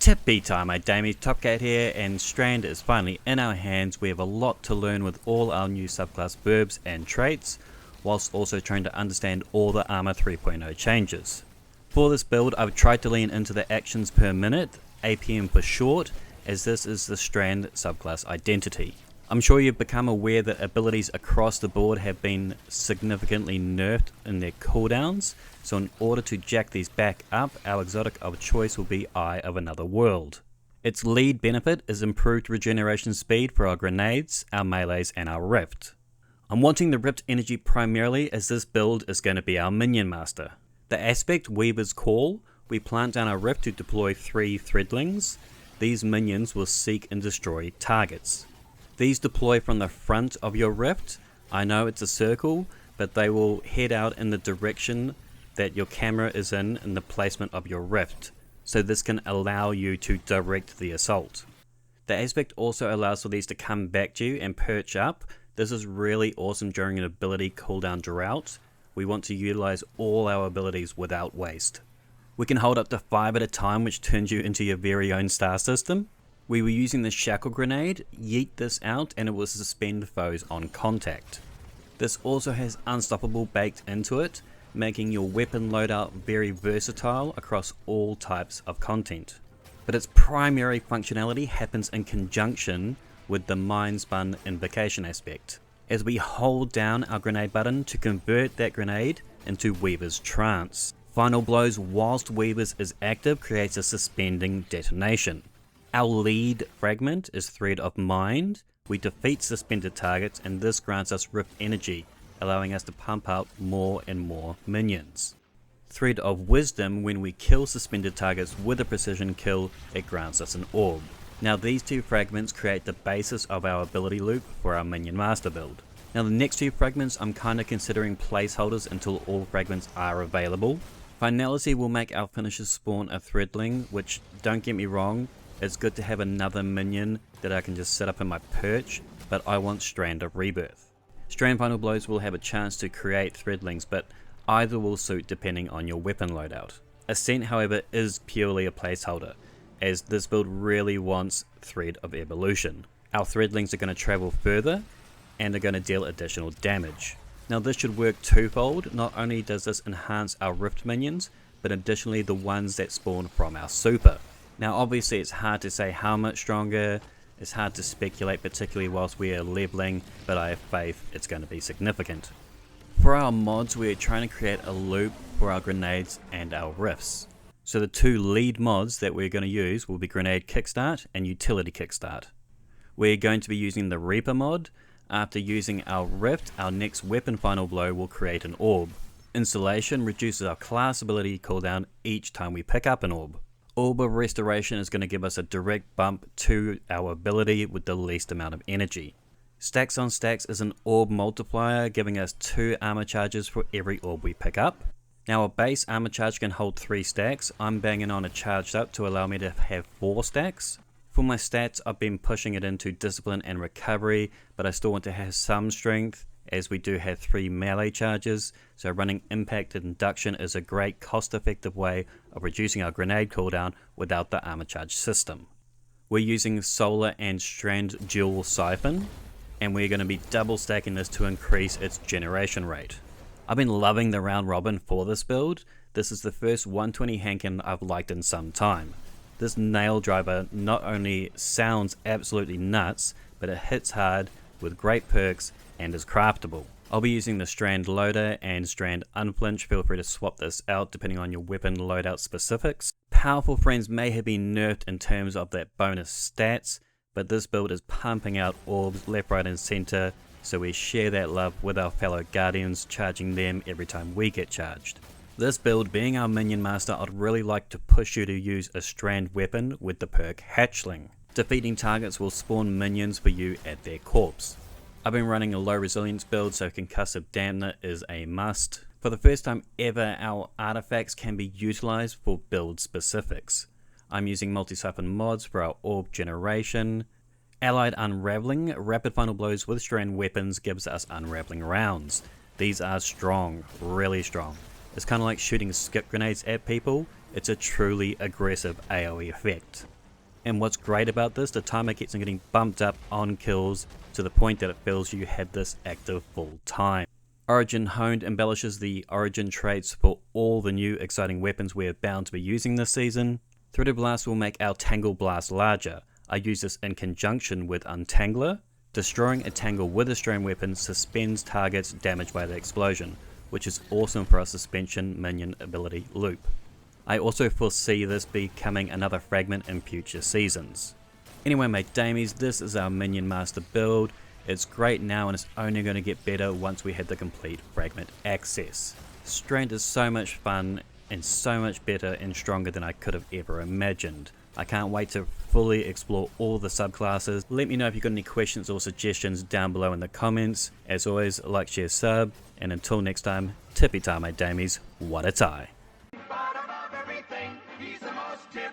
Tippy time, my damies, Topcat here, and Strand is finally in our hands. We have a lot to learn with all our new subclass verbs and traits, whilst also trying to understand all the Armor 3.0 changes. For this build, I've tried to lean into the actions per minute, APM for short, as this is the Strand subclass identity. I'm sure you've become aware that abilities across the board have been significantly nerfed in their cooldowns, so in order to jack these back up, our exotic of choice will be Eye of Another World. Its lead benefit is improved regeneration speed for our grenades, our melees and our rift. I'm wanting the rift energy primarily as this build is going to be our minion master. The aspect Weaver's Call, we plant down our rift to deploy 3 threadlings. These minions will seek and destroy targets. These deploy from the front of your rift. I know it's a circle, but they will head out in the direction that your camera is in the placement of your rift, so this can allow you to direct the assault. The aspect also allows for these to come back to you and perch up. This is really awesome during an ability cooldown drought. We want to utilize all our abilities without waste. We can hold up to 5 at a time, which turns you into your very own star system. We were using the shackle grenade, yeet this out and it will suspend foes on contact. This also has unstoppable baked into it, making your weapon loadout very versatile across all types of content. But its primary functionality happens in conjunction with the mind spun invocation aspect, as we hold down our grenade button to convert that grenade into Weaver's Trance. Final blows whilst Weaver's is active creates a suspending detonation. Our lead fragment is Thread of Mind. We defeat suspended targets and this grants us rift energy, allowing us to pump out more and more minions. Thread of Wisdom, when we kill suspended targets with a precision kill, it grants us an orb. Now these 2 fragments create the basis of our ability loop for our minion master build. Now the next 2 fragments I'm kinda considering placeholders until all fragments are available. Finality will make our finishers spawn a threadling, which, don't get me wrong, it's good to have another minion that I can just set up in my perch, but I want Strand of Rebirth. Strand Final Blows will have a chance to create threadlings, but either will suit depending on your weapon loadout. Ascent, however, is purely a placeholder, as this build really wants Thread of Evolution. Our threadlings are going to travel further, and are going to deal additional damage. Now this should work twofold. Not only does this enhance our rift minions, but additionally the ones that spawn from our super. Now obviously it's hard to say how much stronger, it's hard to speculate particularly whilst we are leveling, but I have faith it's going to be significant. For our mods we are trying to create a loop for our grenades and our rifts. So the 2 lead mods that we're going to use will be Grenade Kickstart and Utility Kickstart. We're going to be using the Reaper mod. After using our rift, our next weapon final blow will create an orb. Installation reduces our class ability cooldown each time we pick up an orb. Orb of Restoration is going to give us a direct bump to our ability with the least amount of energy. Stacks on Stacks is an orb multiplier, giving us 2 armor charges for every orb we pick up. Now a base armor charge can hold 3 stacks. I'm banging on a charged up to allow me to have 4 stacks. For my stats, I've been pushing it into Discipline and Recovery, but I still want to have some strength, as we do have 3 melee charges, so running Impacted Induction is a great cost-effective way of reducing our grenade cooldown without the armor charge system. We're using Solar and Strand Dual Siphon, and we're going to be double stacking this to increase its generation rate. I've been loving the round robin for this build. This is the first 120 Hankin I've liked in some time. This nail driver not only sounds absolutely nuts, but it hits hard with great perks and is craftable. I'll be using the Strand Loader and Strand Unflinch. Feel free to swap this out depending on your weapon loadout specifics. Powerful Friends may have been nerfed in terms of that bonus stats, but this build is pumping out orbs left, right and center, so we share that love with our fellow guardians, charging them every time we get charged. This build, being our minion master, I'd really like to push you to use a Strand weapon with the perk Hatchling. Defeating targets will spawn minions for you at their corpse. I've been running a low resilience build, so Concussive Damner is a must. For the first time ever, our artifacts can be utilized for build specifics. I'm using multi-siphon mods for our orb generation. Allied Unraveling, rapid final blows with Strand weapons gives us unraveling rounds. These are strong, really strong. It's kind of like shooting skip grenades at people. It's a truly aggressive AoE effect. And what's great about this, the timer keeps on getting bumped up on kills to the point that it feels you had this active full time. Origin Honed embellishes the Origin traits for all the new exciting weapons we are bound to be using this season. Threaded Blast will make our Tangle Blast larger. I use this in conjunction with Untangler. Destroying a Tangle with a Strand weapon suspends targets damaged by the explosion, which is awesome for our suspension minion ability loop. I also foresee this becoming another fragment in future seasons. Anyway mate damies, this is our minion master build. It's great now and it's only going to get better once we have the complete fragment access. Strand is so much fun and so much better and stronger than I could have ever imagined. I can't wait to fully explore all the subclasses. Let me know if you've got any questions or suggestions down below in the comments. As always, like, share, sub, and until next time, tippy-tie my damies, what a tie. He's the most tip